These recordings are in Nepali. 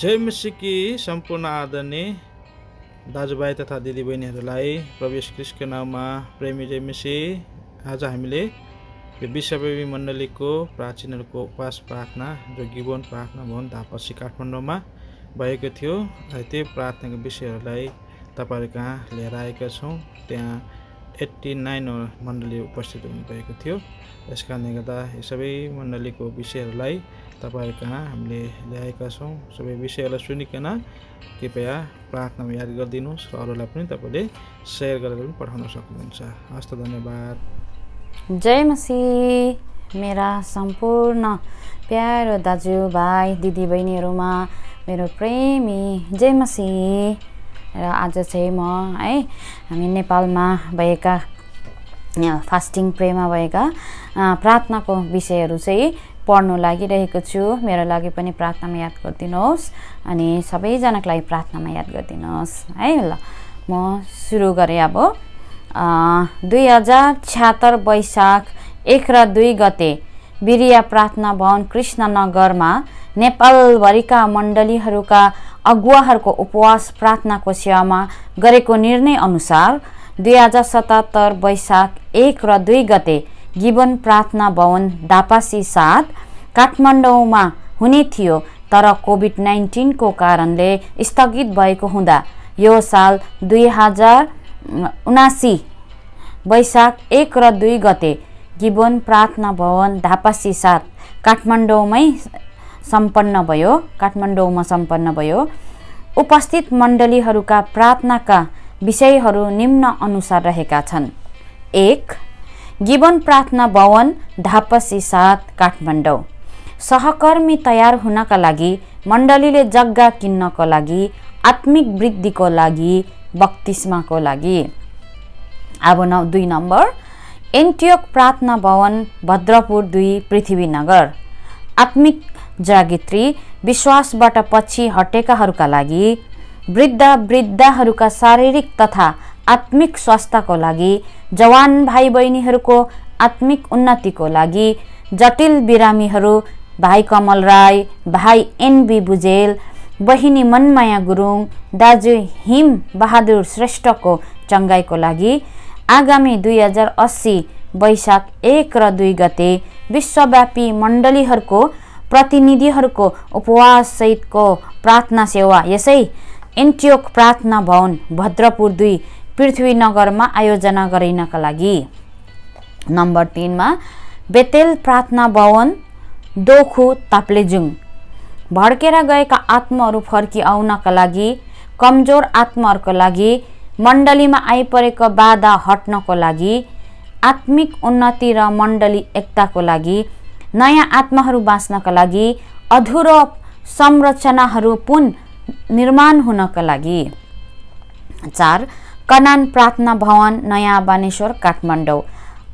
जय मसीहकी सम्पूर्ण आदरणीय दाजुभाइ तथा दिदीबहिनीहरूलाई प्रभु येशू ख्रीष्टको नाममा प्रेमी जय मसीह। आज हामीले यो विश्वव्यापी मण्डलीको प्राचीनहरूको उपवास प्रार्थना जो गिबोन प्रार्थना भवन धापसी काठमाडौँमा भएको थियो, त्यो प्रार्थनाको विषयहरूलाई तपाईहरु कहाँ लिएर आएका छौँ। त्यहाँ 89 मण्डली उपस्थित हुनुभएको थियो। यसकारणले गर्दा यो सबै मण्डलीको विषयहरूलाई तपाईहरु कहाँ हामीले ल्याएका छौँ। सबै विषयहरूलाई सुनिकन कृपया प्रार्थनामा याद गरिदिनुहोस् र अरूलाई पनि तपाईले शेयर गरेर पनि पठाउन सक्नुहुन्छ। हस्त धन्यवाद। जय मसीह। मेरा सम्पूर्ण प्यारो दाजुभाइ दिदीबहिनीहरूमा मेरो प्रेमी जय मसीह। र आज चाहिँ म हामी नेपालमा भएका फास्टिङ प्रेमा भएका प्रार्थनाको विषयहरू चाहिँ पढ्नु लागिरहेको छु। मेरो लागि पनि प्रार्थनामा याद गरिदिनुहोस् अनि सबैजनाको लागि प्रार्थनामा याद गरिदिनुहोस् है। ल म सुरु गरेँ। अब 2076 वैशाख 1 र 2 गते बिरिया प्रार्थना भवन कृष्णनगरमा नेपालभरिका मण्डलीहरूका अगुवाहरूको उपवास प्रार्थनाको सेवामा गरेको निर्णय अनुसार 2077 वैशाख 1 र 2 गते गिबन प्रार्थना भवन धापासी 7 काठमाडौँमा हुने थियो, तर कोभिड-19 को कारणले स्थगित भएको हुँदा यो साल 2079 वैशाख 1 र 2 गते गिबन प्रार्थना भवन धापासी 7 काठमाडौँमा सम्पन्न भयो। उपस्थित मण्डलीहरूका प्रार्थनाका विषयहरू निम्न अनुसार रहेका छन्। 1. गिबन प्रार्थना भवन धापसी 7 काठमाडौँ सहकर्मी तयार हुनका लागि, मण्डलीले जग्गा किन्नको लागि, आत्मिक वृद्धिको लागि, बक्तिस्माको लागि। अब 2 नम्बर एन्टियोक प्रार्थना भवन भद्रपुर 2 पृथ्वीनगर आत्मिक जागृति विश्वासबाट पछि हटेकाहरूका लागि, वृद्धहरूका शारीरिक तथा आत्मिक स्वास्थ्यको लागि, जवान भाइ बहिनीहरूको आत्मिक उन्नतिको लागि, जटिल बिरामीहरू भाइ कमल राई, भाइ एनबी बुजेल, बहिनी मनमाया गुरुङ, दाजु हिम बहादुर श्रेष्ठको चङ्गाइको लागि, आगामी 2080 वैशाख 1 र 2 गते विश्वव्यापी मण्डलीहरूको प्रतिनिधिहरूको उपवास सहितको प्रार्थना सेवा यसै एन्टियोक प्रार्थना भवन भद्रपुर 2 पृथ्वीनगरमा आयोजना गरिनका लागि। नम्बर 3 मा बेतेल प्रार्थना भवन दोखु ताप्लेजुङ भड्केर गएका आत्माहरू फर्की आउनका लागि, कमजोर आत्माहरूको लागि, मण्डलीमा आइपरेको बाधा हट्नको लागि, आत्मिक उन्नति र मण्डली एकताको लागि, नयाँ आत्माहरू बाँच्नका लागि, अधुरो संरचनाहरू पुनः निर्माण हुनका लागि। 4. कनान प्रार्थना भवन नयाँ बानेश्वर काठमाडौँ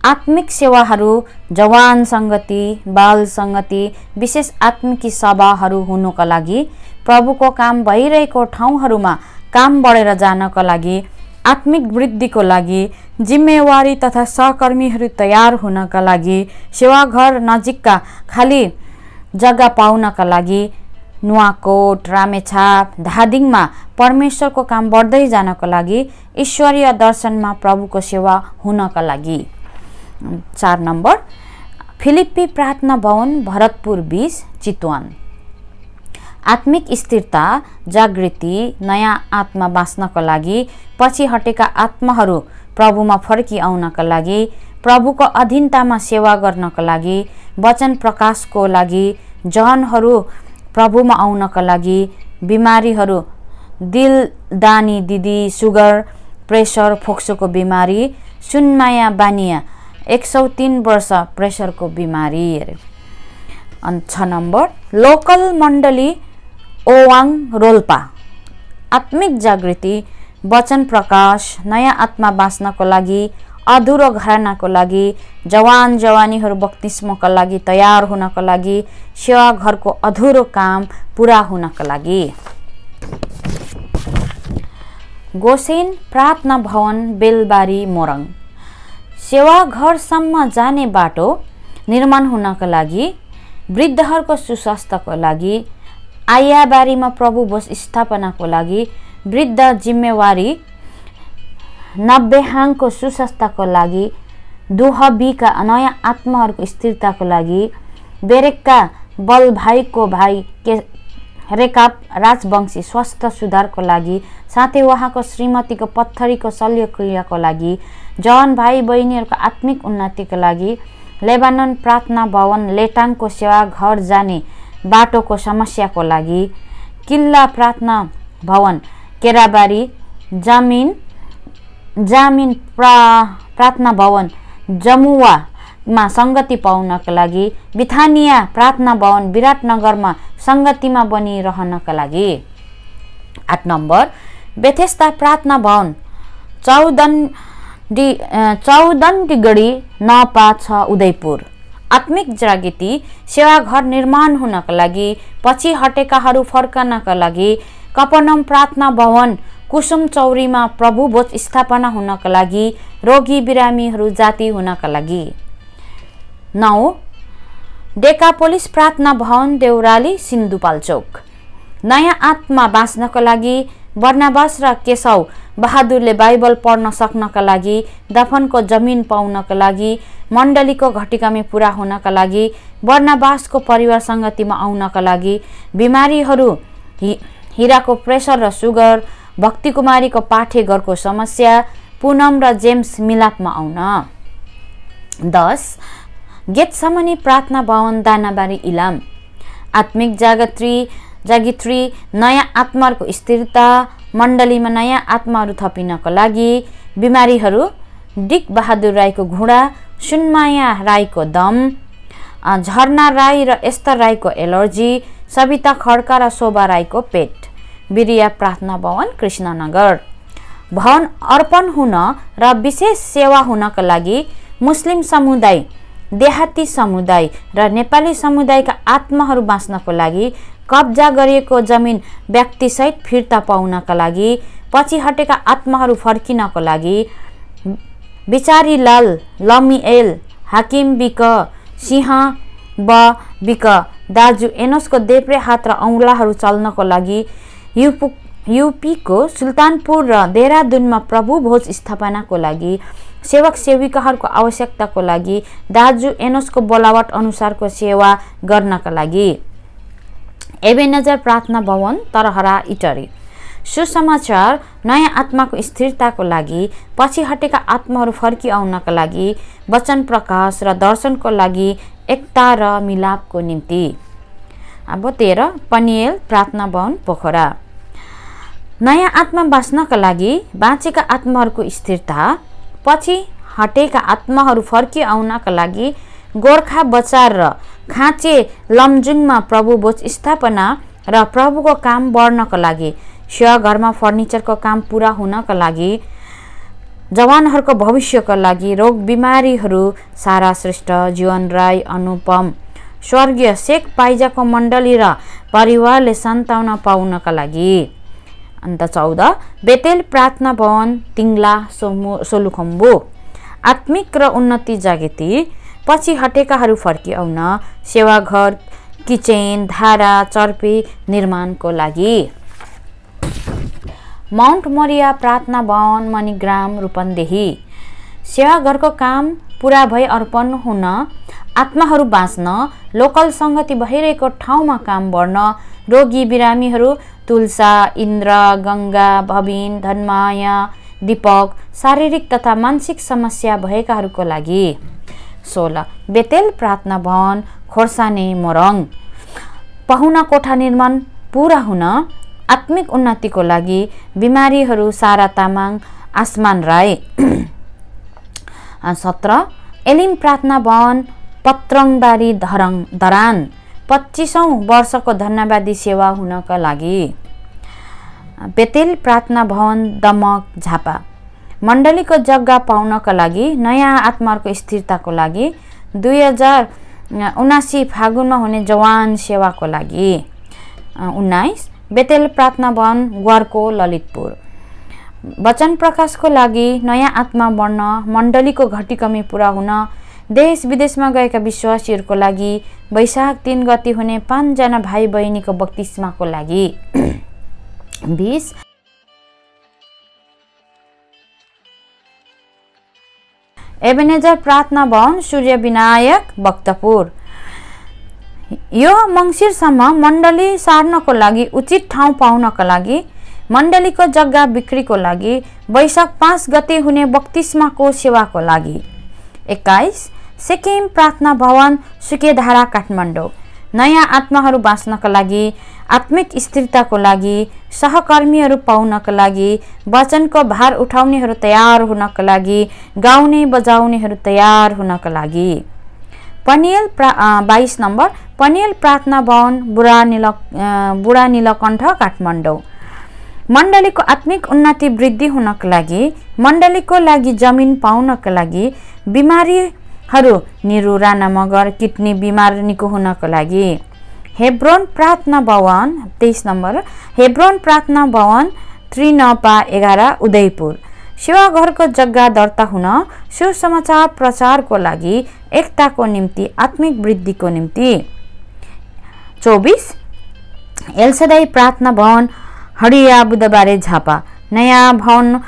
आत्मिक सेवाहरू, जवान संगति, बाल संगति, विशेष आत्मिकी सभाहरू हुनुका लागि, प्रभुको काम भइरहेको ठाउँहरूमा काम बढेर जानको लागि, आत्मिक वृद्धिको लागि, जिम्मेवारी तथा सहकर्मीहरू तयार हुनका लागि, सेवाघर नजिकका खाली जग्गा पाउनका लागि, नुवाकोट, रामेछाप, धादिङमा परमेश्वरको काम बढ्दै जानको लागि, ईश्वरीय दर्शनमा प्रभुको सेवा हुनका लागि। 4 नम्बर फिलिप्पी प्रार्थना भवन भरतपुर 20 चितवन आत्मिक स्थिरता, जागृति, नयाँ आत्मा बाँच्नको लागि, पछि हटेका आत्माहरू प्रभुमा फर्की आउनका लागि, प्रभुको अधीनतामा सेवा गर्नका लागि, वचन प्रकाशको लागि, जवानहरू प्रभुमा आउनका लागि, बिमारीहरू दिलदानी दिदी, सुगर, प्रेसर, फोक्सोको बिमारी, सुनमाया बानिया 103 वर्ष प्रेसरको बिमारी। 6 नम्बर लोकल मण्डली ओवाङ रोल्पा आत्मिक जागृति, वचन प्रकाश, नयाँ आत्मा बाँच्नको लागि, अधुरो घरानाको लागि, जवान जवानीहरू बक्तिस्मका लागि तयार हुनका लागि, सेवा घरको अधुरो काम पुरा हुनका लागि। गोसेन प्रार्थना भवन बेलबारी मोरङ सेवा घरसम्म जाने बाटो निर्माण हुनका लागि, वृद्धहरूको सुस्वास्थ्यको लागि, आयाबारीमा प्रभु भोज स्थापनाको लागि वृद्ध जिम्मेवारी, नब्बेहाङको सुस्वास्थ्यको लागि, दुहबीका नयाँ आत्माहरूको स्थिरताको लागि, बेरेकका बलभाइको भाइ रेकाब राजवंशी स्वास्थ्य सुधारको लागि, साथै उहाँको श्रीमतीको पत्थरीको शल्यक्रियाको लागि, जवान भाइ बहिनीहरूको आत्मिक उन्नतिको लागि, लेबानन प्रार्थना भवन लेटाङको सेवा घर जाने बाटोको समस्याको लागि, किल्ला प्रार्थना भवन केराबारी, जामिन प्रार्थना भवन जमुवामा सङ्गति पाउनका लागि, बिथानिया प्रार्थना भवन विराटनगरमा सङ्गतिमा बनिरहनका लागि। 8 नम्बर बेथेस्दा प्रार्थना भवन चौदण्डीगढी नपा 6 उदयपुर। आत्मिक जागृति सेवाघर निर्माण हुनका लागि, पछि हटेकाहरू फर्कनका लागि, कपनम प्रार्थना भवन कुसुम चौरीमा प्रभु भोज स्थापना हुनका लागि, रोगी बिरामीहरू जाति हुनका लागि। 9 डेकापोलिस प्रार्थना भवन देउराली सिन्धुपाल्चोक। नयाँ आत्मा बाँच्नका लागि, बर्नाबास र केशव बहादुरले बाइबल पढ्न सक्नका लागि, दफनको जमिन पाउनका लागि, मण्डलीको घटिकामी पूरा हुनका लागि, बर्नाबासको परिवार सङ्गतिमा आउनका लागि, बिमारीहरू हिराको प्रेसर र सुगर, भक्तिकुमारीको पाठेघरको समस्या, पुनम र जेम्स मिलापमा आउन। 10 गेतसमनी प्रार्थना भवन दानाबारी इलाम। आत्मिक जागृति नयाँ आत्माहरूको स्थिरता, मण्डलीमा नयाँ आत्माहरू थपिनको लागि, बिमारीहरू डिक बहादुर राईको घुँडा, सुनमाया राईको दम, झरना राई र एस्तर राईको एलर्जी, सविता खड्का र शोभा राईको पेट। बिरिया प्रार्थना भवन कृष्णनगर। भवन अर्पण हुन र विशेष सेवा हुनका लागि मुस्लिम समुदाय, देहाती समुदाय र नेपाली समुदायका आत्माहरू बाँच्नको लागि, कब्जा गरिएको जमिन व्यक्तिसहित फिर्ता पाउनका लागि, पछि हटेका आत्माहरू फर्किनको लागि, बिचारीलाल लमिएल हाकिम बिक सिंह बिक दाजु एनोसको देब्रे हात र औँलाहरू चल्नको लागि, युपीको सुल्तानपुर र देहरादूनमा प्रभु भोज स्थापनाको लागि, सेवक सेविकाहरूको आवश्यकताको लागि, दाजु एनोसको बोलावट अनुसारको सेवा गर्नका लागि। एबेनेजर प्रार्थना भवन तरहरा इटरी। सुसमाचार नयाँ आत्माको स्थिरताको लागि, पछि हटेका आत्माहरू फर्किआउनका लागि, वचन प्रकाश र दर्शनको लागि, एकता र मिलापको निम्ति। अब 13 पनियल प्रार्थना भवन पोखरा। नयाँ आत्मा बाँच्नका लागि, बाँचेका आत्माहरूको स्थिरता, पछि हटेका आत्माहरू फर्किआउनका लागि, गोर्खा बचार र खाँचे लमजुङमा प्रभु भोज स्थापना र प्रभुको काम बढ्नका लागि, सेवाघरमा फर्निचरको काम पूरा हुनका लागि, जवानहरूको भविष्यका लागि, रोग बिमारीहरू सारा श्रेष्ठ, जीवन राई, अनुपम, स्वर्गीय शेख पाइजाको मण्डली र परिवारले सन्ताउन पाउनका लागि। अन्त 14 बेतेल प्रार्थना भवन तिङ्ला सोलुखम्बु। आत्मिक र उन्नति जागृति, पछि हटेकाहरू फर्किआउन, सेवाघर, किचेन, धारा, चर्पी निर्माणको लागि। माउन्ट मोरिया प्रार्थना भवन मणिग्राम रूपन्देही। सेवाघरको काम पूरा भई अर्पण हुन, आत्माहरू बाँच्न, लोकल सङ्गति भइरहेको ठाउँमा काम बढ्न, रोगी बिरामीहरू तुलसा, इन्द्र, गङ्गा, भविन, धनमाया, दीपक, शारीरिक तथा मानसिक समस्या भएकाहरूको लागि। 16 बेतेल प्रार्थना भवन खोर्सानी मोरङ। पाहुना कोठा निर्माण पूरा हुन, आत्मिक उन्नतिको लागि, बिमारीहरू सारा तामाङ, आसमान राई। 17 एलिम प्रार्थना भवन पत्रङबारी धरान। 25औं वर्षको धन्यवादी सेवा हुनका लागि। बेतेल प्रार्थना भवन दमक झापा। मण्डलीको जग्गा पाउनका लागि, नयाँ आत्माहरूको स्थिरताको लागि, 2079 फागुनमा हुने जवान सेवाको लागि। 19 बेतेल प्रार्थना भवन ग्वारको ललितपुर। वचन प्रकाशको लागि, नयाँ आत्मा बढ्न, मण्डलीको घटी कमी पूरा हुन, देश विदेशमा गएका विश्वासीहरूको लागि वैशाख 3 गते हुने 5 जना भाइ बहिनीको बत्तिस्माको लागि 20 एबेनेजर प्रार्थना भवन सूर्य विनायक भक्तपुर। यो मङ्सिरसम्म मण्डली सार्नको लागि उचित ठाउँ पाउनको लागि मण्डलीको जग्गा बिक्रीको लागि वैशाख 5 गते हुने बत्तिस्माको सेवाको लागि 21 सिक्किम प्रार्थना भवन सुकेधारा काठमाडौँ नयाँ आत्माहरू बाँच्नका लागि आत्मिक स्थिरताको लागि सहकर्मीहरू पाउनका लागि वचनको भार उठाउनेहरू तयार हुनका लागि गाउने बजाउनेहरू तयार हुनका लागि पनियल 22 नम्बर पनियल प्रार्थना भवन बुढा नीलकण्ठ काठमाडौँ मण्डलीको आत्मिक उन्नति वृद्धि हुनका लागि मण्डलीको लागि जमिन पाउनका लागि बिमारीहरू निरो राणा मगर किडनी बिमार निको हुनका लागि हेब्रोन प्रार्थना भवन 23 नम्बर हेब्रोन प्रार्थना भवन 3 नपा 11 उदयपुर सेवाघरको जग्गा दर्ता हुन सुसमाचार प्रचारको लागि एकताको निम्ति आत्मिक वृद्धिको निम्ति 24 एलसदाई प्रार्थना भवन हडिया बुधबारे झापा नयाँ भवन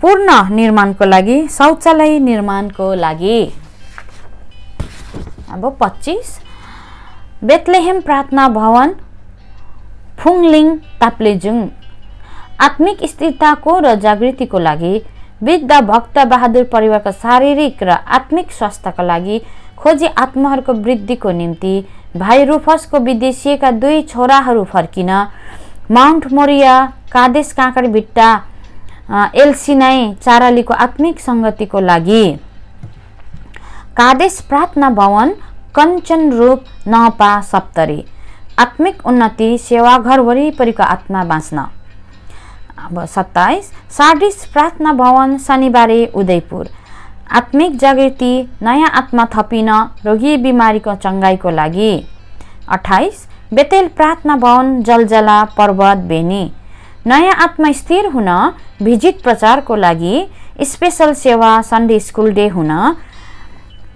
पूर्ण निर्माणको लागि शौचालय निर्माणको लागि। अब 25 बेथलेहेम प्रार्थना भवन फुङलिङ ताप्लेजुङ आत्मिक स्थिरताको र जागृतिको लागि वृद्ध भक्त बहादुर परिवारको शारीरिक र आत्मिक स्वास्थ्यका लागि खोजी आत्माहरूको वृद्धिको निम्ति भाइ रुफसको विदेशिएका 2 छोराहरू फर्किन माउन्ट मोरिया कादेश काँकडभिट्टा एलसिनाई चारालीको आत्मिक संगतिको लागि कादेश प्रार्थना भवन कञ्चन रूप नपा सप्तरी आत्मिक उन्नति सेवाघर वरिपरिको आत्मा बाँच्न। अब 27 सार्डिस प्रार्थना भवन शनिबारे उदयपुर आत्मिक जागृति नयाँ आत्मा थपिन रोगी बिमारीको चङ्गाइको लागि। 28 बेतेल प्रार्थना भवन जलजला पर्वत बेनी नयाँ आत्मा स्थिर हुन भिजिट प्रचारको लागि स्पेशल सेवा सन्डे स्कुल डे हुन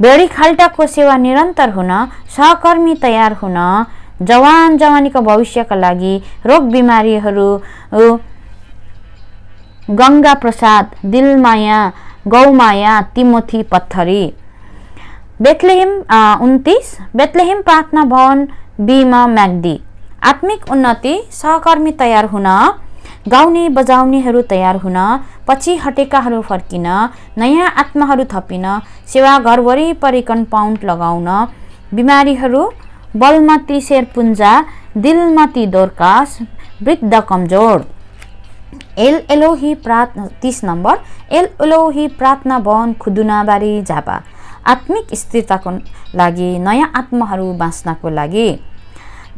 बेडी खाल्टाको सेवा निरन्तर हुन सहकर्मी तयार हुन जवान जवानीको भविष्यका लागि रोग बिमारीहरू गंगा प्रसाद दिलमाया गौमाया तिमोथी पत्थरी। बेथलेहेम 29 बेथलेहेम प्रार्थना भवन बीमा म्याग्दी आत्मिक उन्नति सहकर्मी तयार हुन गाउने बजाउनेहरू तयार हुन पछि हटेकाहरू फर्किन नयाँ आत्माहरू थपिन सेवाघर वरिपरि कम्पाउन्ड लगाउन बिमारीहरू बलमती शेरपुन्जा दिलमती दोरकास वृद्ध कमजोर। एल एलोही 30 नम्बर एल एलोही प्रार्थना भवन खुदुनाबारी झापा आत्मिक स्थिरताको लागि नयाँ आत्माहरू बाँच्नको लागि।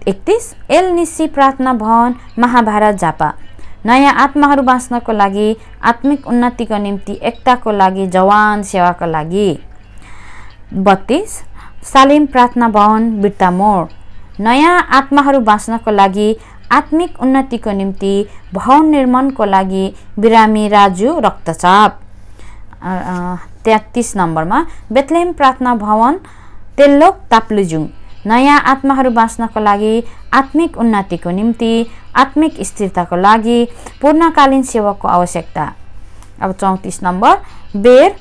31 एल निसी प्रार्थना भवन महाभारत झापा नयाँ आत्माहरू बाँच्नको लागि आत्मिक उन्नतिको निम्ति एकताको लागि जवान सेवाका लागि। 32 सालिम प्रार्थना भवन बिर्तामोड नयाँ आत्माहरू बाँच्नको लागि आत्मिक उन्नतिको निम्ति भवन निर्माणको लागि बिरामी राजु रक्तचाप। 33 नम्बरमा बेथलेहेम प्रार्थना भवन तेल्लोक ताप्लेजुङ नयाँ आत्माहरू बाँच्नको लागि आत्मिक उन्नतिको निम्ति आत्मिक स्थिरताको लागि पूर्णकालीन सेवाको आवश्यकता। अब 34 नम्बर बेर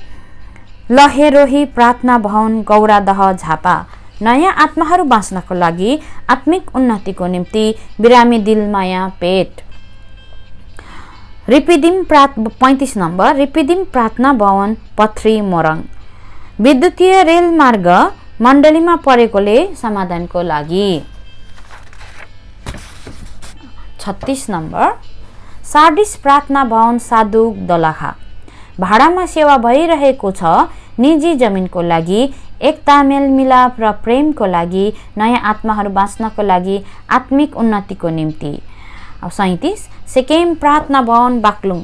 लहेरोही प्रार्थना भवन गौरादह झापा नयाँ आत्माहरू बाँच्नको लागि आत्मिक उन्नतिको निम्ति बिरामी दिलमाया पेट। रिपिदिम 35 नम्बर रिपिदिम प्रार्थना भवन पथरी मोरङ विद्युतीय रेल मार्ग मण्डलीमा परेकोले समाधानको लागि। 36 नम्बर सार्डिस प्रार्थना भवन सादुक दलाखा भाडामा सेवा भइरहेको छ निजी जमिनको लागि एकता मेलमिलाप र प्रेमको लागि नयाँ आत्माहरू बाँच्नको लागि आत्मिक उन्नतिको निम्ति। 37 सिक्किम प्रार्थना भवन बाक्लुङ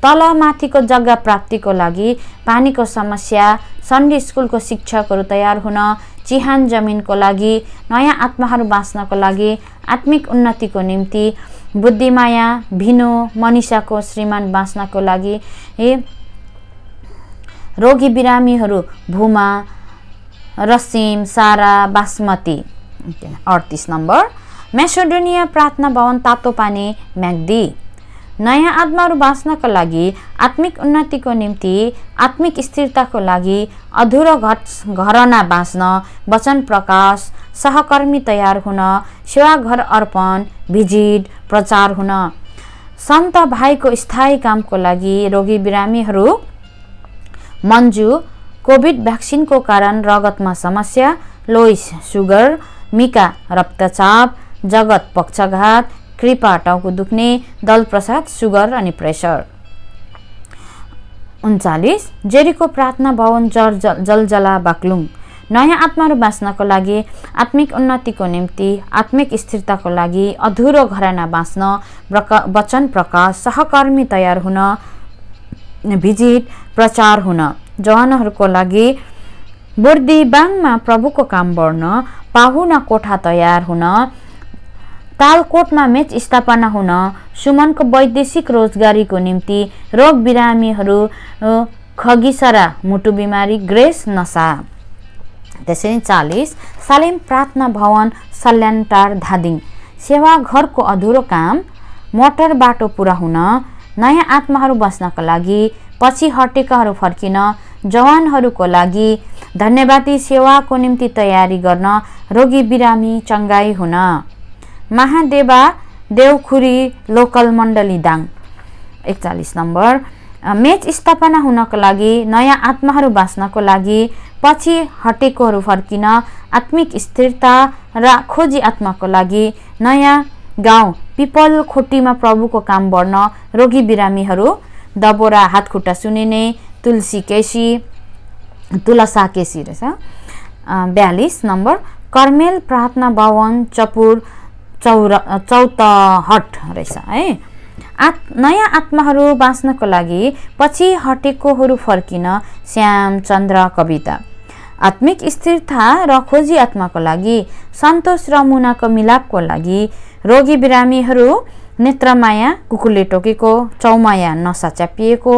तल माथिको जग्गा प्राप्तिको लागि पानीको समस्या सन्डे स्कुलको शिक्षकहरू तयार हुन चिहान जमिनको लागि नयाँ आत्माहरू बाँच्नको लागि आत्मिक उन्नतिको निम्ति बुद्धिमाया भिनो मनिषाको श्रीमान बाँच्नको लागि रोगी बिरामीहरू भूमा रसिम सारा बासमती 38 नम्बर मेसिडोनिया प्रार्थना भवन तातोपानी म्याग्दी नयाँ आत्माहरू बाँच्नका लागि आत्मिक उन्नतिको निम्ति आत्मिक स्थिरताको लागि अधुरो घरना बाँच्न वचन प्रकाश सहकर्मी तयार हुन सेवा घर अर्पण भिजिट प्रचार हुन सन्त भाइको स्थायी कामको लागि रोगी बिरामीहरू मन्जु कोभिड भ्याक्सिनको कारण रगतमा समस्या लोइस सुगर मिका रक्तचाप जगत पक्षघात कृपा टाउको दुख्ने दल प्रसाद सुगर अनि प्रेसर 39 जेरिको प्रार्थना भवन जलजला बाक्लुङ नयाँ आत्माहरू बाँच्नको लागि आत्मिक उन्नतिको निम्ति आत्मिक स्थिरताको लागि अधुरो घराना बाँच्न वचन प्रकाश सहकर्मी तयार हुन भिजिट प्रचार हुन जवानहरूको लागि बुर्दिबाङमा प्रभुको काम बढ्न पाहुना कोठा तयार हुन तालकोटमा मेच स्थापना हुन सुमनको वैदेशिक रोजगारीको निम्ति रोग बिरामीहरू खगिसरा मुटु बिमारी ग्रेस नसा त्यसरी 40 सालेम प्रार्थना भवन सल्यानटार धादिङ सेवा घरको अधुरो काम मोटर बाटो पुरा हुन नयाँ आत्माहरू बस्नका लागि पछि हटेकाहरू फर्किन जवानहरूको लागि धन्यवादी सेवाको निम्ति तयारी गर्न रोगी बिरामी चङ्गाई हुन महादेवा देवखुरी लोकल मण्डली दाङ 41 नम्बर मेच स्थापना हुनको लागि नयाँ आत्माहरू बाँच्नको लागि पछि हटेकोहरू फर्किन आत्मिक स्थिरता र खोजी आत्माको लागि नयाँ गाउँ पिपल खोटीमा प्रभुको काम बढ्न रोगी बिरामीहरू दबोरा हातखुट्टा सुनिने तुलसा केसी रहेछ 42 नम्बर कर्मेल प्रार्थना भवन चपुर चौतहट रहेछ है नयाँ आत्माहरू बाँच्नको लागि पछि हटेकोहरू फर्किन श्याम चन्द्र कविता आत्मिक स्थिरता र खोजी आत्माको लागि सन्तोष र मुनाको मिलापको लागि रोगी बिरामीहरू नेत्रमाया कुकुरले टोकेको चौमाया नसा च्यापिएको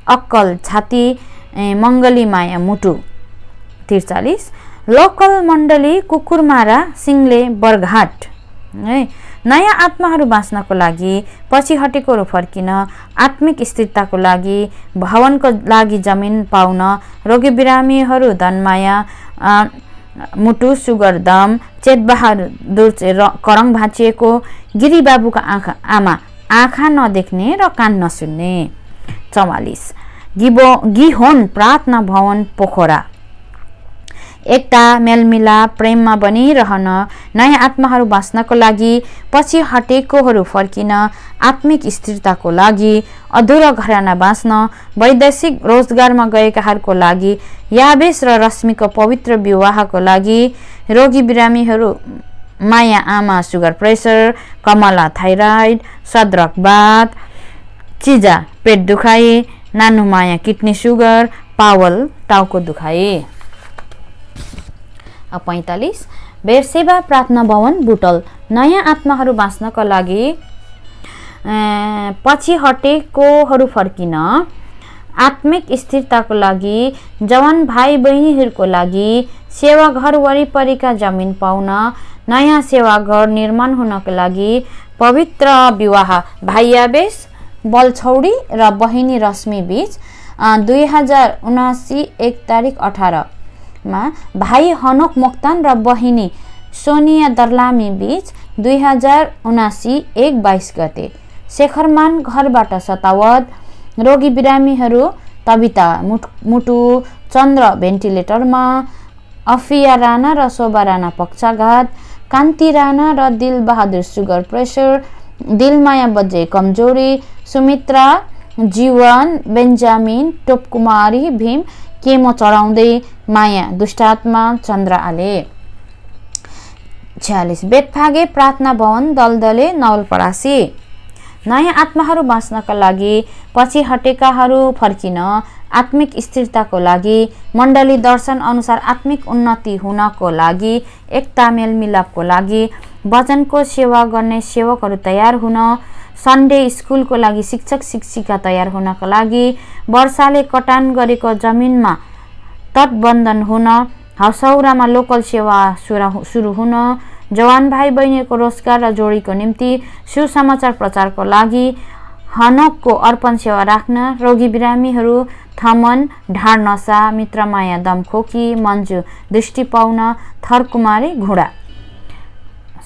अक्कल छाती मङ्गली माया मुटु 43 लोकल मण्डली कुकुरमारा सिङले बरघाट है नयाँ आत्माहरू बाँच्नको लागि पछि हटेकोहरू फर्किन आत्मिक स्थिरताको लागि भवनको लागि जमिन पाउन रोगी बिरामीहरू धनमाया मुटु सुगर दम चेतबहादुर करङ भाँचिएको गिरिबाबुका आमा आँखा नदेख्ने र कान नसुन्ने 44 गिहोन प्रार्थना भवन पोखरा एकता मेलमिलाप प्रेममा बनिरहन नयाँ आत्माहरू बाँच्नको लागि पछि हटेकोहरू फर्किन आत्मिक स्थिरताको लागि अधुरो घराना बाँच्न वैदेशिक रोजगारमा गएकाहरूको लागि याबेस र रश्मिको पवित्र विवाहको लागि रोगी बिरामीहरू माया आमा सुगर प्रेसर कमला थाइराइड सद्रकवात चिजा पेट दुखाइ नानु माया किडनी सुगर पावल टाउको दुखाइ 45 बेरसेवा प्रार्थना भवन बुटल नयाँ आत्माहरू बाँच्नका लागि पछि हटेकोहरू फर्किन आत्मिक स्थिरताको लागि जवान भाइ बहिनीहरूको लागि सेवा घर वरिपरिका जमिन पाउन नयाँ सेवा घर निर्माण हुनको लागि पवित्र विवाह भाइ याबेस बलछौडी र बहिनी रश्मि बीच 2079 1 तारिक 18 मा भाइ हनोक मोक्तान र बहिनी सोनिया दर्लामी बीच 2079 1 22 गते शेखरमान घरबाट सतावत रोगी बिरामीहरू तबिता मुटु चन्द्र भेन्टिलेटरमा अफिया राणा र शोभा राणा पक्षाघात कान्ति राणा र दिलबहादुर सुगर प्रेसर दिलमाया बजे कमजोरी सुमित्रा जीवन बेन्जामिन टोपकुमारी भीम केमो चढाउँदै माया दुष्टात्मा चन्द्र आले 46 बेतफागे प्रार्थना भवन दलदले नवलपरासी नयाँ आत्माहरू बाँच्नका लागि पछि हटेकाहरू फर्किन आत्मिक स्थिरताको लागि मण्डली दर्शन अनुसार आत्मिक उन्नति हुनको लागि एकता मेलमिलापको लागि वचनको सेवा गर्ने सेवकहरू तयार हुन सन्डे स्कुलको लागि शिक्षक शिक्षिका तयार हुनका लागि वर्षाले कटान गरेको जमिनमा तटबन्धन हुन हसौरामा लोकल सेवा सुरु हुन, जवान भाइ बहिनीहरूको रोजगार र जोडीको निम्ति सुसमाचार प्रचारको लागि हनकको अर्पण सेवा राख्न, रोगी बिरामीहरू थमन, ढाड नसा, मित्रमाया दमखोकी, मन्जु दृष्टि पाउन, थरकुमारी घुडा।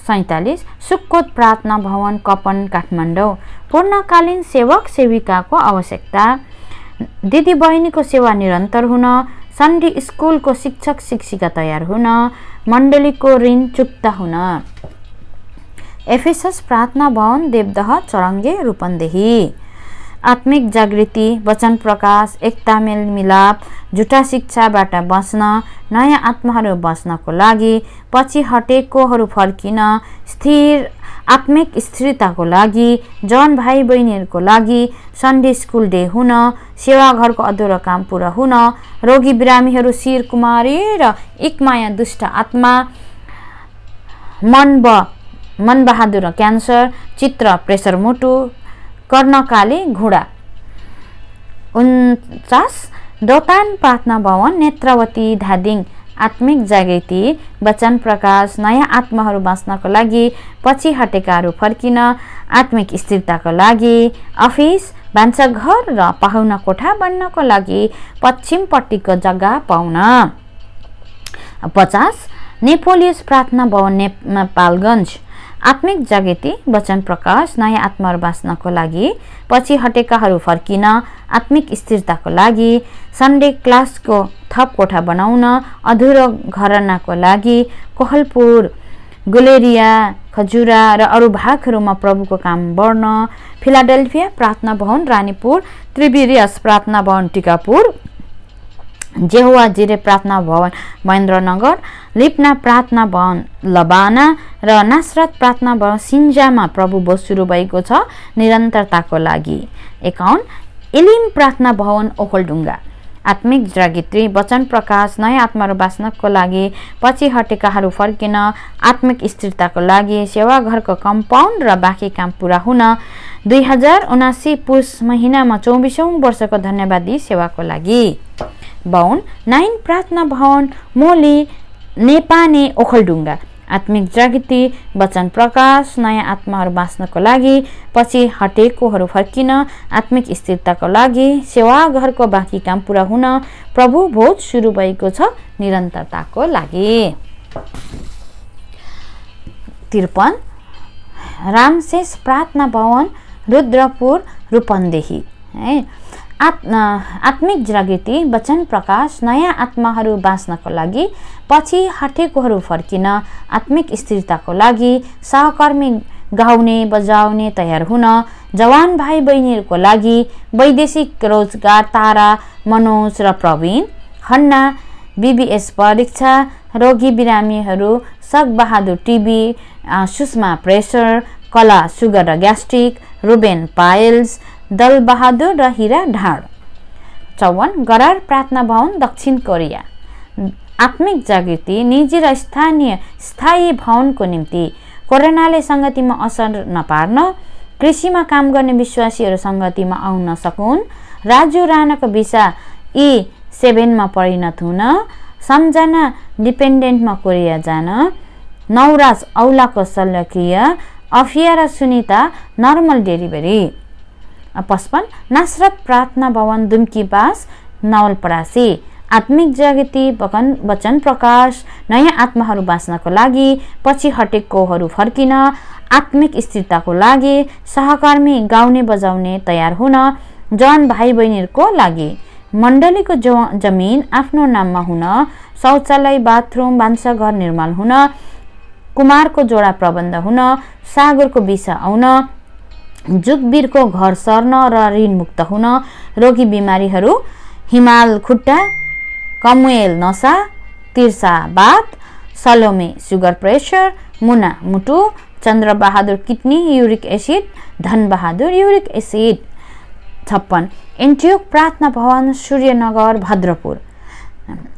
47 सुक्कोत प्रार्थना भवन कपन काठमाडौँ। पूर्णकालीन सेवक सेविकाको आवश्यकता, दिदी बहिनीको सेवा निरन्तर हुन, सन्डे स्कुलको शिक्षक शिक्षिका तयार हुन, मण्डलीको ऋण चुक्ता हुन। एफेसस प्रार्थना भवन देवदह चरङ्गे रूपन्देही। आत्मिक जागृति, वचन प्रकाश, एकता मेलमिलाप, झुटा शिक्षाबाट बच्न, नयाँ आत्माहरू बच्नको लागि, पछि हटेकोहरू फर्किन, स्थिर आत्मिक स्थिरताको लागि, जन भाइ बहिनीहरूको लागि, सन्डे स्कुल डे हुन, सेवाघरको अधुरो काम पुरा हुन, रोगी बिरामीहरू शिर कुमारी र एकमाया दुष्ट आत्मा, मनबहादुर क्यान्सर, चित्र प्रेसर मुटु, कर्णकाली घुडा। 49 दोतान प्रार्थना भवन नेत्रावती धादिङ। आत्मिक जागृति, वचन प्रकाश, नयाँ आत्माहरू बाँच्नको लागि, पछि हटेकाहरू फर्किन, आत्मिक स्थिरताको लागि, अफिस, भान्साघर र पाहुना कोठा बन्नको लागि, पश्चिमपट्टिको जग्गा पाउन। 50 नेपोलियस प्रार्थना भवन नेपालगञ्ज। आत्मिक जागृति, वचन प्रकाश, नयाँ आत्माहरू बाँच्नको लागि, पछि हटेकाहरू फर्किन, आत्मिक स्थिरताको लागि, सन्डे क्लासको थप कोठा बनाउन, अधुरो घरनाको लागि, कोहलपुर, गुलेरिया, खजुरा र अरू भागहरूमा प्रभुको काम बढ्न। फिलाडेल्फिया प्रार्थना भवन रानीपुर, त्रिबिरियस प्रार्थना भवन टिकापुर, जेहोवा जिरे प्रार्थना भवन महेन्द्रनगर, लिप्ना प्रार्थना भवन लबाना र नासरत प्रार्थना भवन सिन्जामा प्रभु बोध सुरु भएको छ निरन्तरताको लागि। 51 इलिम प्रार्थना भवन ओखलढुङ्गा। आत्मिक जागृति, वचन प्रकाश, नयाँ आत्माहरू बाँच्नको लागि, पछि हटेकाहरू फर्किन, आत्मिक स्थिरताको लागि, सेवाघरको कम्पाउन्ड र बाँकी काम पुरा हुन। 2079 पुष महिनामा 24औं वर्षको धन्यवादी सेवाको लागि। 52 9 प्रार्थना भवन मोली नेपाने ओखलढुङ्गा। आत्मिक जागृति, वचन प्रकाश, नयाँ आत्माहरू बाँच्नको लागि, पछि हटेकोहरू फर्किन, आत्मिक स्थिरताको लागि, सेवाघरको बाँकी काम पुरा हुन, प्रभु भोज सुरु भएको छ निरन्तरताको लागि। 53 रामशेष प्रार्थना भवन रुद्रपुर रूपन्देही। आत्मिक जागृति, वचन प्रकाश, नयाँ आत्माहरू बाँच्नको लागि, पछि हटेकोहरू फर्किन, आत्मिक स्थिरताको लागि, सहकर्मी गाउने बजाउने तयार हुन, जवान भाइ बहिनीहरूको लागि, वैदेशिक रोजगार तारा मनोज र प्रवीण, खन्ना बीबीएस परीक्षा, रोगी बिरामीहरू सकबहादुर टिबी, सुषमा प्रेसर, कला सुगर र ग्यास्ट्रिक, रुबेन पायल्स, दलबहादुर र हिरा ढाड। 54 गरार प्रार्थना भवन दक्षिण कोरिया। आत्मिक जागृति, निजी र स्थायी भवनको निम्ति, कोरोनाले सङ्गतिमा असर नपार्न, कृषिमा काम गर्ने विश्वासीहरू सङ्गतिमा आउन सकुन्, राजु राणाको भिसा E7 परिणत हुन, सम्झना डिपेन्डेन्टमा कोरिया जान, नवराज औलाको शल्यक्रिया, अफिया र सुनिता नर्मल डेलिभरी। 55 नासरत प्रार्थना भवन दुम्कीपास नवलपरासी। आत्मिक जागृति, वचन प्रकाश, नयाँ आत्माहरू बाँच्नको लागि, पछि हटेकोहरू फर्किन, आत्मिक स्थिरताको लागि, सहकर्मी गाउने बजाउने तयार हुन, जन भाइ बहिनीहरूको लागि, मण्डलीको जमिन आफ्नो नाममा हुन, शौचालय बाथरुम भान्साघर निर्माण हुन, कुमारको जोडा प्रबन्ध हुन, सागरको भिसा आउन, जुगवीरको घर सर्न र ऋण मुक्त हुन, रोगी बिमारीहरू हिमाल खुट्टा, कमुएल नसा, तिर्सा बात, सलोमे सुगर प्रेसर, मुना मुटु, Chandra Bahadur kidney uric acid, Dhanbahadur uric acid. 56 एन्टियोक प्रार्थना भवन सूर्यनगर भद्रपुर।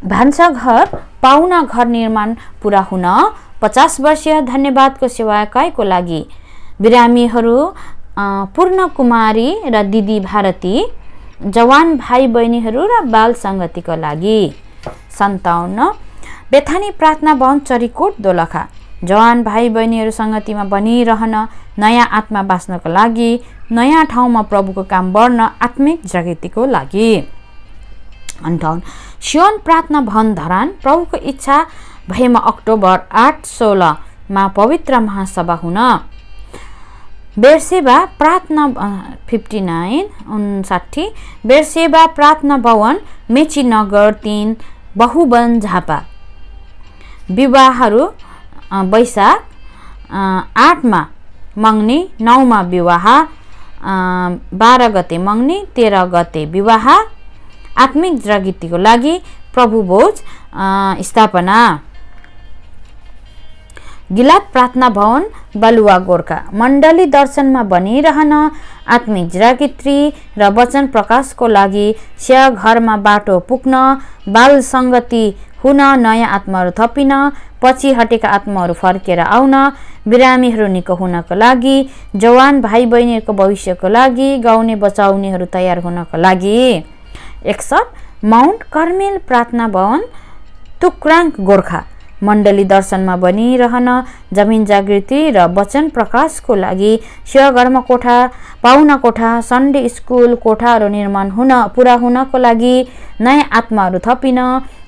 भान्साघर पाहुना घर निर्माण पुरा हुन, 50 वर्षीय धन्यवादको सेवाकाईको लागि, बिरामीहरू पूर्ण कुमारी र दिदी भारती, जवान भाइ बहिनीहरू र बाल सङ्गतिको लागि। 57 बेथानी प्रार्थना भवन चरीकोट दोलखा जवान भाइ बहिनीहरू सङ्गतिमा बनिरहन, नयाँ आत्मा बाँच्नको लागि, नयाँ ठाउँमा प्रभुको काम बढ्न, आत्मिक जागृतिको लागि। 58 सियोन प्रार्थना भवन धरान प्रभुको इच्छा भएमा अक्टोबर 8-16 मा पवित्र महासभा हुन। बेरसेबा प्रार्थना 59 बेरसेबा प्रार्थना भवन मेची नगर 3 बहुवन झापा। विवाहहरू वैशाख 8 मा मङ्नी, 9 मा विवाह, 12 गते मङ्नी, 13 गते विवाह। आत्मिक जागृतिको लागि प्रभु भोज स्थापना। गिलात प्रार्थना भवन बलुवा गोर्खा मण्डली दर्शनमा बनिरहन, आत्मिक जागृति र वचन प्रकाशको लागि, सेवा घरमा बाटो पुग्न, बाल सङ्गति हुन, नयाँ आत्माहरू थपिन, पछि हटेका आत्माहरू फर्केर आउन, बिरामीहरू निको हुनको लागि, जवान भाइ बहिनीहरूको भविष्यको लागि, गाउने बचाउनेहरू तयार हुनको लागि। 61 माउन्ट कर्मेल प्रार्थना भवन तुक्राङ गोर्खा मण्डली दर्शनमा बनिरहन, जमिन जागृति र वचन प्रकाशको लागि, सेवाघरमा कोठा, पाहुना कोठा, सन्डे स्कुल कोठाहरू निर्माण पुरा हुनको लागि, नयाँ आत्माहरू थपिन,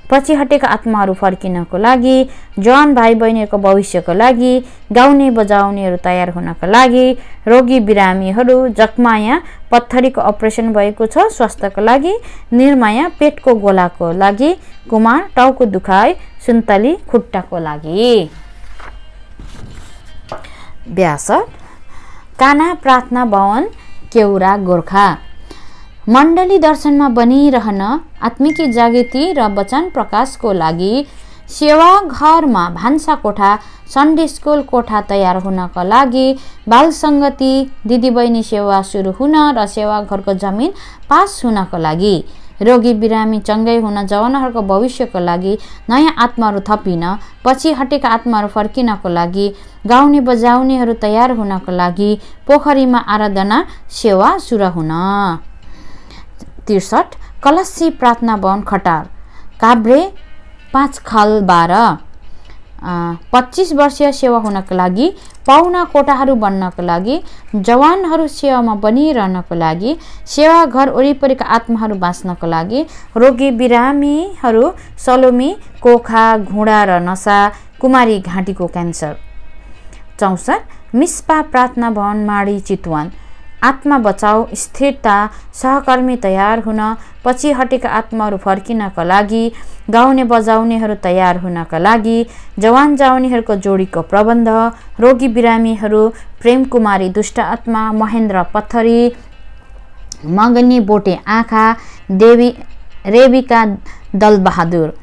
पछि हटेका आत्माहरू फर्किनको लागि, जवान भाइ बहिनीहरूको भविष्यको लागि, गाउने बजाउनेहरू तयार हुनको लागि, रोगी बिरामीहरू, जखमाया पत्थरीको अपरेसन भएको छ स्वास्थ्यको लागि, निर्माया पेटको गोलाको लागि, कुमार टाउको दुखाइ, सुन्तली खुट्टाको लागि। 62 काना प्रार्थना भवन केउरा गोर्खा मण्डली दर्शनमा बनिरहन, आत्मिक जागृति र वचन प्रकाशको लागि, सेवा घरमा भान्सा कोठा, सन्डे स्कुल कोठा तयार हुनको लागि, बाल सङ्गति, दिदीबहिनी सेवा सुरु हुन र सेवा घरको जमिन पास हुनको लागि, रोगी बिरामी चङ्गै हुन, जवानहरूको भविष्यको लागि, नयाँ आत्माहरू थपिन, पछि हटेका आत्माहरू फर्किनको लागि, गाउने बजाउनेहरू तयार हुनको लागि, पोखरीमा आराधना सेवा सुरु हुन। 63 कलसी प्रार्थना भवन खटार काभ्रे 5 खाल 12 25 वर्षीय सेवा हुनको लागि, पाहुना कोठाहरू बन्नको लागि, जवानहरू सेवामा बनिरहनको लागि, सेवा घर वरिपरिका आत्माहरू बाँच्नको लागि, रोगी बिरामीहरू सलोमी, कोखा, घुँडा र नसा, कुमारी घाँटीको क्यान्सर। 64 मिस्पा प्रार्थना भवन माडी चितवन आत्मा बचाउ, स्थिरता, सहकर्मी तयार हुन, पछि हटेका आत्माहरू फर्किनका लागि, गाउने बजाउनेहरू तयार हुनका लागि, जवान जाउनेहरूको जोडीको प्रबन्ध, रोगी बिरामीहरू, प्रेम कुमारी दुष्ट आत्मा, महेन्द्र पत्थरी, मगनी बोटे आँखा, देवी रेबिका दलबहादुर।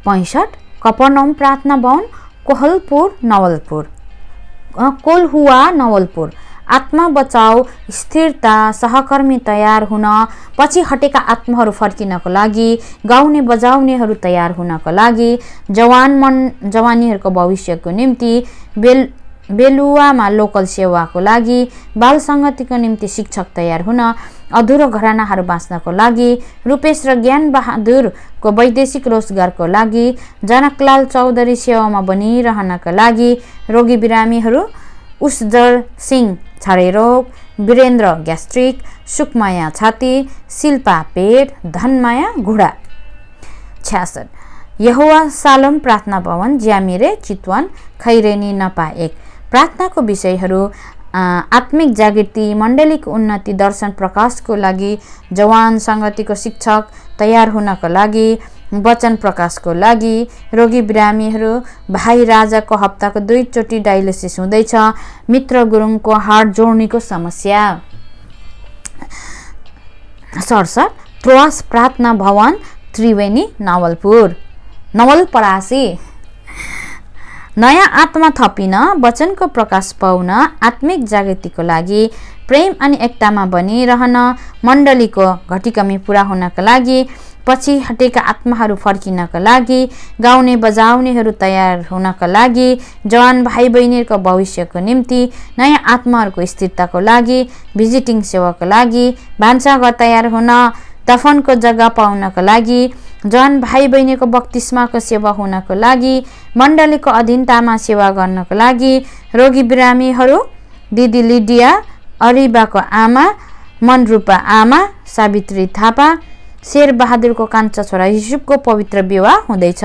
65 कपरनौम प्रार्थना भवन कोल्हुवा नवलपुर आत्मा बचाउ, स्थिरता, सहकर्मी तयार हुन, पछि हटेका आत्माहरू फर्किनको लागि, गाउने बजाउनेहरू तयार हुनको लागि, जवानीहरूको भविष्यको निम्ति, बेलुवामा लोकल सेवाको लागि, बाल सङ्गतिको निम्ति शिक्षक तयार हुन, अधुरो घरानाहरू बाँच्नको लागि, रूपेश र ज्ञान बहादुरको वैदेशिक रोजगारको लागि, जनकलाल चौधरी सेवामा बनिरहनका लागि, रोगी बिरामीहरू, उसजर सिंह छाडेरोग, वीरेन्द्र ग्यास्ट्रिक, सुकमाया छाती, शिल्पा पेट, धनमाया घुडा। 66 यहोवा सालोम प्रार्थना भवन ज्यामिरे चितवन खैरेनी नपा 1 प्रार्थनाको विषयहरू आत्मिक जागृति, मण्डलीको उन्नति, दर्शन प्रकाशको लागि, जवान सङ्गतिको शिक्षक तयार हुनको लागि, वचन प्रकाशको लागि, रोगी बिरामीहरू, भाइ राजाको हप्ताको 2 चोटि डायलिसिस हुँदैछ, मित्र गुरुङको हार्ट जोड्नीको समस्या। 67 त्रोआस प्रार्थना भवन त्रिवेणी नवलपरासी नयाँ आत्मा थपिन, वचनको प्रकाश पाउन, आत्मिक जागृतिको लागि, प्रेम अनि एकतामा बनिरहन, मण्डलीको घटीकमी पुरा हुनका लागि, पछि हटेका आत्माहरू फर्किनका लागि, गाउने बजाउनेहरू तयार हुनका लागि, जवान भाइ बहिनीहरूको भविष्यको निम्ति, नयाँ आत्माहरूको स्थिरताको लागि, भिजिटिङ सेवाको लागि, भान्साघर तयार हुन, दफनको जग्गा पाउनका लागि, जन भाइ बहिनीको बक्तिस्माको सेवा हुनको लागि, मण्डलीको अधीनतामा सेवा गर्नको लागि, रोगी बिरामीहरू दिदी लिडिया अरिबाको आमा, मनरूपा आमा सावित्री थापा, शेरबहादुरको कान्छा छोरा युसुफको पवित्र विवाह हुँदैछ।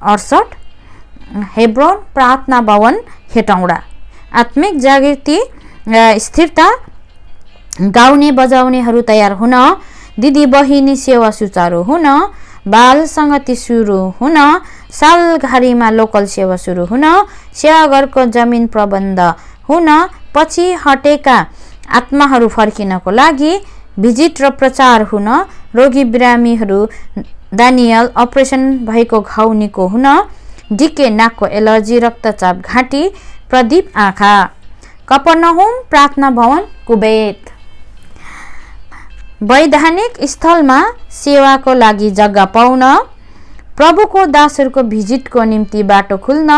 68 हेब्रोन प्रार्थना भवन हेटौँडा। आत्मिक जागृति स्थिरता, गाउने बजाउनेहरू तयार हुन, दिदी बहिनी सेवा सुचारू हुन, बाल सङ्गति सुरु हुन, सालघारीमा लोकल सेवा सुरु हुन, सेवाघरको जमिन प्रबन्ध हुन, पछि हटेका आत्माहरू फर्किनको लागि भिजिट र प्रचार हुन, रोगी बिरामीहरू दानियल अपरेसन भएको घाउ निको हुन, डिके नाकको एलर्जी, रक्तचाप, घाँटी, प्रदीप आँखा। कफरनहुम प्रार्थना भवन कुवैत। वैधानिक स्थलमा सेवाको लागि जग्गा पाउन, प्रभुको दासहरूको भिजिटको निम्ति बाटो खुल्न,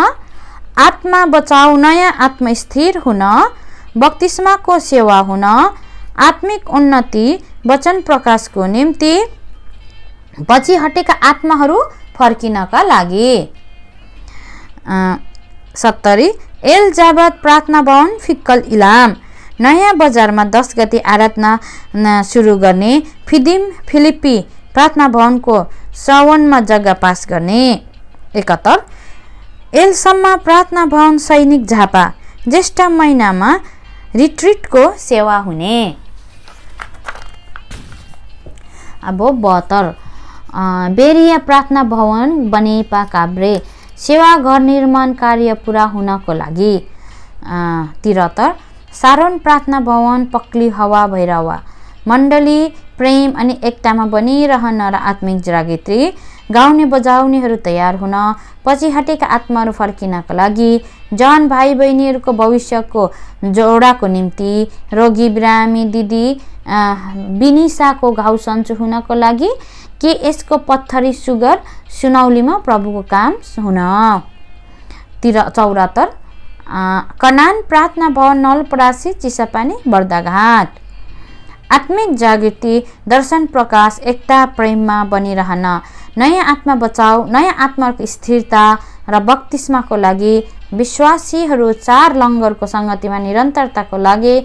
आत्मा बचाउ, नयाँ आत्मा स्थिर हुन, बक्तिस्माको सेवा हुन, आत्मिक उन्नति, वचन प्रकाशको निम्ति, पछि हटेका आत्माहरू फर्किनका लागि। 70 एलजाबाद प्रार्थना भवन फिक्कल इलाम। नयाँ बजारमा 10 गते आराधना सुरु गर्ने, फिलिप्पी प्रार्थना भवनको साउनमा जग्गा पास गर्ने। 71 एलसम्म प्रार्थना भवन सैनिक झापा। ज्येष्ठ महिनामा रिट्रिटको सेवा हुने। अब 72 बेरिया प्रार्थना भवन बनेपा काभ्रे। सेवा घर निर्माण कार्य पुरा हुनको लागि। 73 सारोन प्रार्थना भवन पक्ली हवा भैरवा। मण्डली प्रेम अनि एकतामा बनिरहन र आत्मिक जागृति, गाउने बजाउनेहरू तयार हुन, पछि हटेका आत्माहरू फर्किनका लागि, जन भाइ बहिनीहरूको भविष्यको जोडाको निम्ति, रोगी बिरामी दिदी बिनिसाको घाउ सन्चो हुनको लागि, के यसको पत्थरी सुगर सुनौलीमा प्रभुको काम हुन। 74 कनान प्रार्थना भवन नलपरासी चिसापानी बर्दाघाट। आत्मिक जागृति, दर्शन प्रकाश, एकता प्रेममा बनिरहन, नयाँ आत्मा बचाउ, नयाँ आत्माको स्थिरता र बक्तिस्माको लागि, विश्वासीहरू 4 लङ्गरको सङ्गतिमा निरन्तरताको लागि,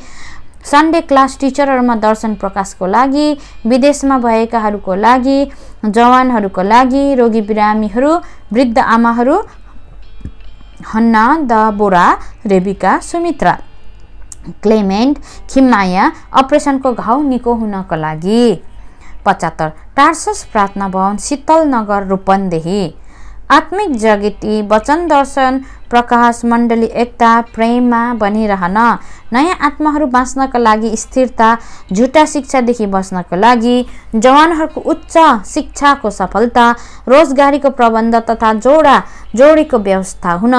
सन्डे क्लास टिचरहरूमा दर्शन प्रकाशको लागि, विदेशमा भएकाहरूको लागि, जवानहरूको लागि, रोगी बिरामीहरू, वृद्ध आमाहरू, हन्ना दबोरा, रेबिका, सुमित्रा, क्लेमेन्ट, खिम्माया अपरेसनको घाउ निको हुनको लागि। 75 टार्सस प्रार्थना भवन शीतल नगर रूपन्देही। आत्मिक जागृति, वचन दर्शन प्रकाश, मण्डली एकता प्रेममा बनिरहन, नयाँ आत्माहरू बाँच्नका लागि, स्थिरता, झुटा शिक्षादेखि बस्नको लागि, जवानहरूको उच्च शिक्षाको सफलता, रोजगारीको प्रबन्ध तथा जोडीको व्यवस्था हुन,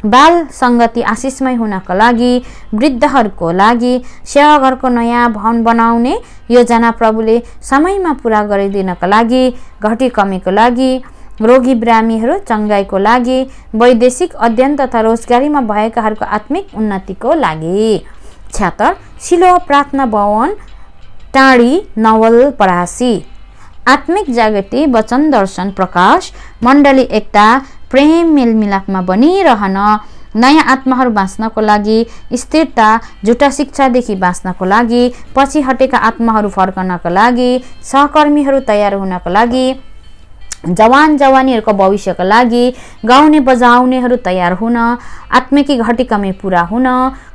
बाल सङ्गति आशिषमय हुनका लागि, वृद्धहरूको लागि, सेवाघरको नयाँ भवन बनाउने योजना प्रभुले समयमा पुरा गरिदिनका लागि, घटी कमीको लागि, रोगी बिरामीहरू चङ्गाइको लागि, वैदेशिक अध्ययन तथा रोजगारीमा भएकाहरूको आत्मिक उन्नतिको लागि। 76 सिलोह प्रार्थना भवन टाढी नवलपरासी। आत्मिक जागृति, वचन दर्शन प्रकाश, मण्डली एकता प्रेम मेलमिलापमा बनिरहन, नयाँ आत्माहरू बाँच्नको लागि, स्थिरता, झुटा शिक्षादेखि बाँच्नको लागि, पछि हटेका आत्माहरू फर्कनको लागि, सहकर्मीहरू तयार हुनको लागि, जवान जवानीहरूको भविष्यको लागि, गाउने बजाउनेहरू तयार हुन, आत्मिकी घटी कमी पुरा हुन,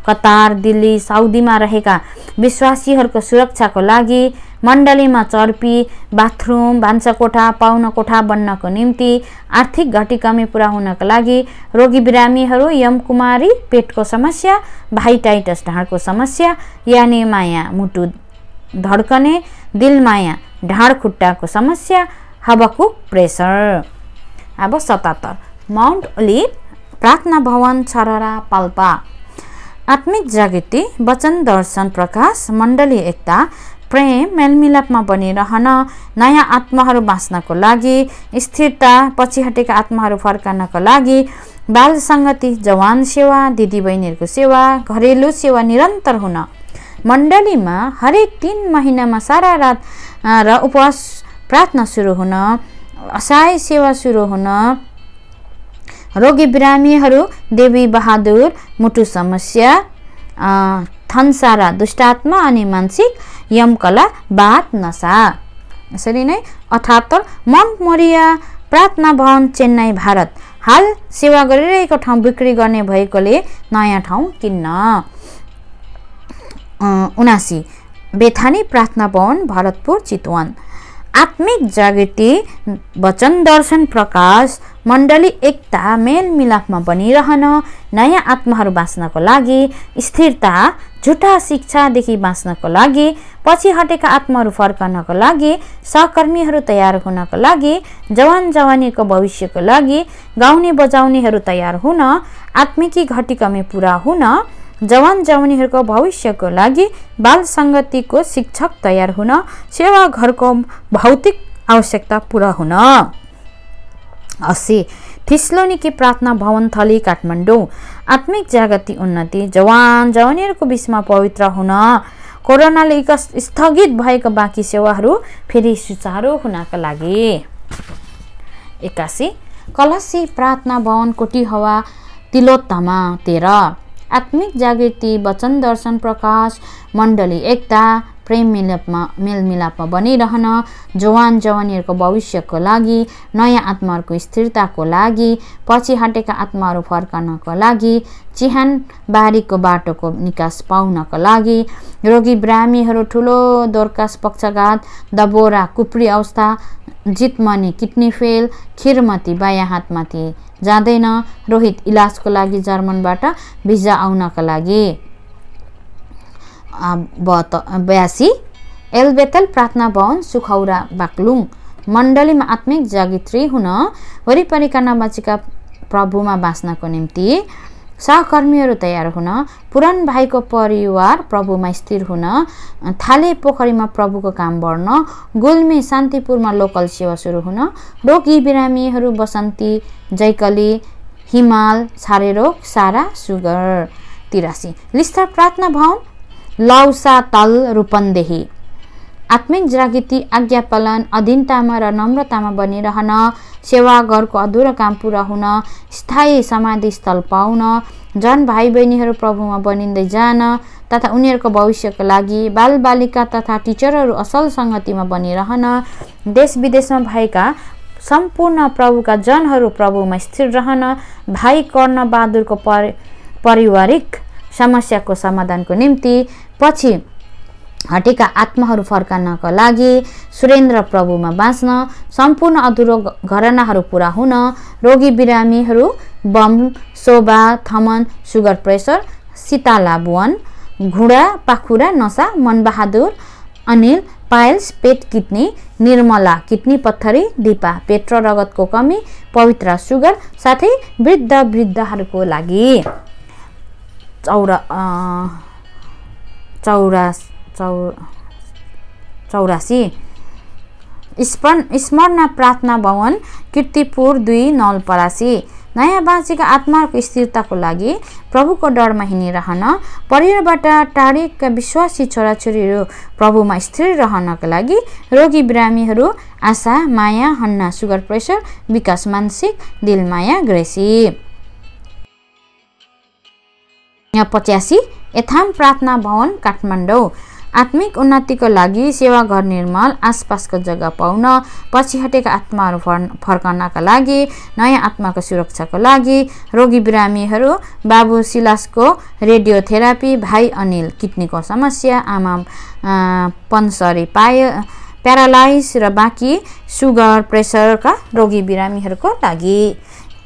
कतार, दिल्ली, साउदीमा रहेका विश्वासीहरूको सुरक्षाको लागि, मण्डलीमा चर्पी, बाथरुम, भान्साकोठा, पाहुना कोठा बन्नको निम्ति, आर्थिक घटी कमी पुरा हुनको लागि, रोगी बिरामीहरू, यमकुमारी पेटको समस्या, भाइटाइटस ढाडको समस्या, यानि माया मुटु धड्कने, दिलमाया ढाड खुट्टाको समस्या, हबकुक प्रेसर। अब 77 माउन्ट ओलिभ प्रार्थना भवन छररा पाल्पा। आत्मिक जागृति, वचन दर्शन प्रकाश, मण्डली एकता प्रेम मेलमिलापमा बनिरहन, नयाँ आत्माहरू बाँच्नको लागि, स्थिरता, पछि हटेका आत्माहरू फर्कनको लागि, बाल सङ्गति, जवान सेवा, दिदीबहिनीहरूको सेवा, घरेलु सेवा निरन्तर हुन, मण्डलीमा हरेक 3 महिनामा सारा रात र उपवास प्रार्थना सुरु हुन, असहाय सेवा सुरु हुन रोगी बिरामीहरू देवी बहादुर मुटु समस्या थन्सारा दुष्टात्मा अनि मानसिक यमकला बात नसा। यसरी नै 78 मन्ट मोरिया प्रार्थना भवन चेन्नई भारत हाल सेवा गरिरहेको ठाउँ बिक्री गर्ने भएकोले नयाँ ठाउँ किन्न। 79 बेथानी प्रार्थना भवन भरतपुर चितवन आत्मिक जागृति वचन दर्शन प्रकाश मण्डली एकता मेल मिलापमा बनिरहन नयाँ आत्माहरू बाँच्नको लागि स्थिरता झुटा शिक्षादेखि बाँच्नको लागि पछि हटेका आत्माहरू फर्कनको लागि सहकर्मीहरू तयार हुनको लागि जवान जवानीको भविष्यको लागि गाउने बजाउनेहरू तयार हुन आत्मिकी घटी कमी पूरा हुन जवान जवानीहरूको भविष्यको लागि बाल संगतिको शिक्षक तयार हुन सेवा घरको भौतिक आवश्यकता पूरा हुन। 80 थिस्लोनिकी प्रार्थना भवन थली काठमाडौँ आत्मिक जागृति उन्नति जवान जवानीहरूको बीचमा पवित्र हुन कोरोनाले स्थगित भएको बाँकी सेवाहरू फेरि सुचारू हुनका लागि। 81 कलसी प्रार्थना भवन कोटीहवा तिलोत्तमा 13 आत्मिक जागृति वचन दर्शन प्रकाश मण्डली एकता प्रेम मेलमिलापमा बनिरहन जवान जवानीहरूको भविष्यको लागि नयाँ आत्माहरूको स्थिरताको लागि पछि हटेका आत्माहरू फर्कनको लागि चिहान बारीको बाटोको निकास पाउनको लागि रोगी बिरामीहरू ठुलो दोरकास पक्षघात दबोरा कुप्री अवस्था जितमनी किडनी फेल खिरमती बायाँ हातमाथि जाँदैन रोहित इलाजको लागि जर्मनबाट भिजा आउनका लागि। 82 एलबेतल प्रार्थना भवन सुखौरा बाक्लुङ मण्डलीमा आत्मिक जागृति हुन वरिपरिका नबाचेका प्रभुमा बाँच्नको निम्ति सहकर्मीहरू तयार हुन पुरान भाइको परिवार प्रभुमा स्थिर हुन थाले पोखरीमा प्रभुको काम बढ्न गुल्मी शान्तिपुरमा लोकल सेवा सुरु हुन रोगी बिरामीहरू बसन्ती जैकली हिमाल छारेरोग सारा सुगर। 83 लिस्ता प्रार्थना भवन लौसा तल रूपन्देही आत्मिक जागृति आज्ञा पालन अधीनतामा र नम्रतामा बनिरहन सेवा घरको अधुरो काम पूरा हुन स्थायी समाधि स्थल पाउन जन भाइ बहिनीहरू प्रभुमा बनिँदै जान तथा उनीहरूको भविष्यको लागि बालबालिका तथा टिचरहरू असल संगतिमा बनिरहन देश विदेशमा भएका सम्पूर्ण प्रभुका जनहरू प्रभुमा स्थिर रहन भाइ कर्ण बहादुरको पारिवारिक समस्याको समाधानको निम्ति पछि हटेका आत्माहरू फर्कनको लागि सुरेन्द्र प्रभुमा बाँच्न सम्पूर्ण अधुरो घरनाहरू पूरा हुन रोगी बिरामीहरू बम शोभा थमन सुगर प्रेसर सीताला बुवन घुडा पाखुरा नसा मनबहादुर अनिल पाइल्स पेट किडनी निर्मला किडनी पत्थरी दिपा पेट र रगतको कमी पवित्र सुगर साथै वृद्धहरूको लागि 84 स्मरण प्रार्थना भवन कीर्तिपुर 2 नवलपरासी नयाँ बाँचेका आत्माहरूको स्थिरताको लागि प्रभुको डरमा हिँडिरहन परिवारबाट टाढेका विश्वासी छोराछोरीहरू प्रभुमा स्थिर रहनका लागि रोगी बिरामीहरू आशा माया हन्ना सुगर प्रेसर विकास मानसिक दिलमाया ग्रेसी। 85 एथाम प्रार्थना भवन काठमाडौँ आत्मिक उन्नतिको लागि सेवा घर निर्माण आसपासको जग्गा पाउन पछि हटेका आत्माहरू फर्कनका लागि नयाँ आत्माको सुरक्षाको लागि रोगी बिरामीहरू बाबु सिलासको रेडियोथेरापी भाइ अनिल किडनीको समस्या आमा पन्सरी प्यारालाइज र बाँकी सुगर प्रेसरका रोगी बिरामीहरूको लागि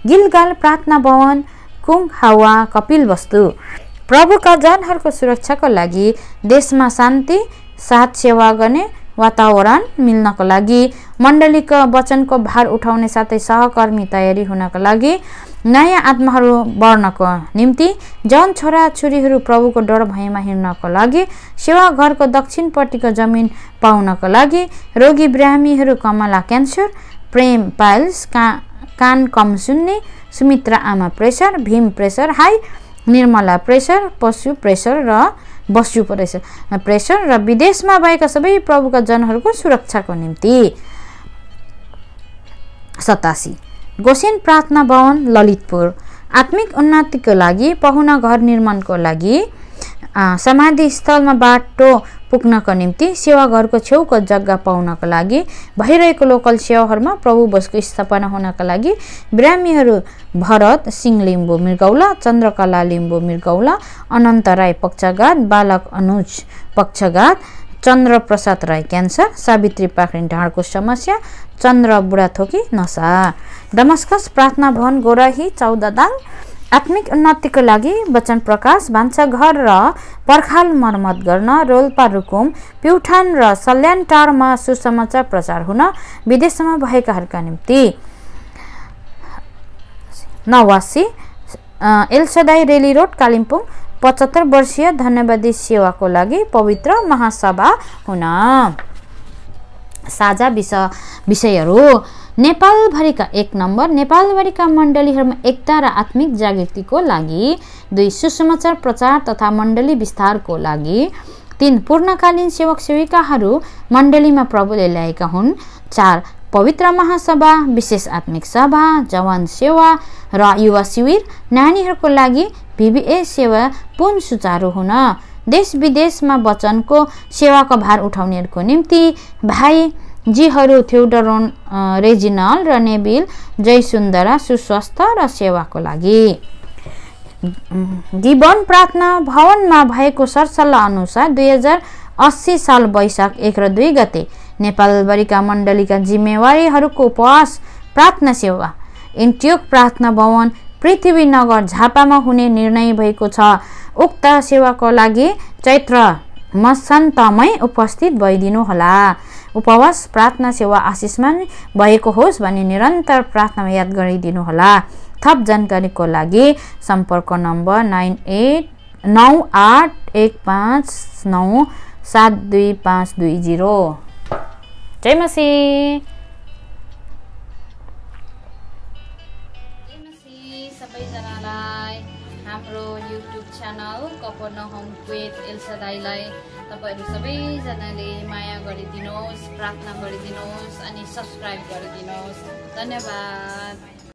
गिलगाल प्रार्थना भवन कुङ हावा कपिल वस्तु प्रभुका जनहरूको सुरक्षाको लागि देशमा शान्ति साथ सेवा गर्ने वातावरण मिल्नको लागि मण्डलीको वचनको भार उठाउने साथै सहकर्मी तयारी हुनको लागि नयाँ आत्माहरू बढ्नको निम्ति जन छोरा छोरीहरू प्रभुको डर भयमा हिँड्नको लागि सेवा घरको दक्षिणपट्टिको जमिन पाउनको लागि रोगी बिरामीहरू कमला क्यान्सर प्रेम पाइल्स कान कम सुन्ने सुमित्रा आमा pressure Bhim pressure high Nirmala pressure पशु प्रेसर र विदेशमा भएका सबै प्रभुका जनहरूको सुरक्षाको निम्ति 87 गोसेन प्रार्थना भवन ललितपुर आत्मिक उन्नतिको लागि पहुना घर निर्माणको लागि समाधि स्थलमा बाटो पुग्नको निम्ति सेवा घरको छेउको जग्गा पाउनको लागि भइरहेको लोकल सेवाहरूमा प्रभु बसको स्थापना हुनका लागि बिरामीहरू भरत सिंह लिम्बू मृगौला चन्द्रकला लिम्बू मृगौला अनन्त राई पक्षघात बालक अनुज पक्षघात चन्द्र प्रसाद राई क्यान्सर सावित्री पाखरिन ढाडको समस्या चन्द्र बुढाथोकी नसा दमस्कस प्रार्थना भवन गोराही 14 दाङ आत्मिक उन्नतिको लागि वचन प्रकाश भान्साघर र पर्खाल मर्मत गर्न रोल्पा रुकुम प्युठान र सल्यान टारमा सुसमाचार प्रचार हुन विदेशमा भएकाहरूका निम्ति 89 एलसदाई रेली रोड कालिम्पोङ 75 वर्षीय धन्यवादी सेवाको लागि पवित्र महासभा हुन साझा विषयहरू नेपालभरिका 1 नम्बर नेपालभरिका मण्डलीहरूमा एकता र आत्मिक जागृतिको लागि 2 सुसमाचार प्रचार तथा मण्डली विस्तारको लागि 3 पूर्णकालीन सेवक सेविकाहरू मण्डलीमा प्रभुले ल्याएका हुन् 4 पवित्र महासभा विशेष आत्मिक सभा जवान सेवा र युवा शिविर नानीहरूको लागि VBA सेवा पुन सुचारू हुन देश विदेशमा वचनको सेवाको भार उठाउनेहरूको निम्ति भाइ जीहरू थ्योडरोन रेजिनल र नेबिल जय सुन्दरा सुस्वास्थ्य र सेवाको लागि गिबन प्रार्थना भवनमा भएको सरसल्लाह अनुसार 2080 साल वैशाख 1 र 2 गते नेपालभरिका मण्डलीका जिम्मेवारीहरूको उपवास प्रार्थना सेवा इन्टियोक प्रार्थना भवन पृथ्वीनगर झापामा हुने निर्णय भएको छ उक्त सेवाको लागि चैत्र मसान्तमै उपस्थित भइदिनु होला उपवास प्रार्थना सेवा आशिषमान भएको होस् भनी निरन्तर प्रार्थनामा याद गरिदिनु होला थप जानकारीको लागि सम्पर्क नम्बर 989159722520 जय मसीह सबैजनालाई हाम्रो युट्युब च्यानल कफरनहुम क्वेट एलसदाईलाई तपाईहरु सबैजनाले माया गरिदिनुहोस् प्रार्थना गरिदिनुहोस् अनि सब्स्क्राइब गरिदिनुहोस् धन्यवाद।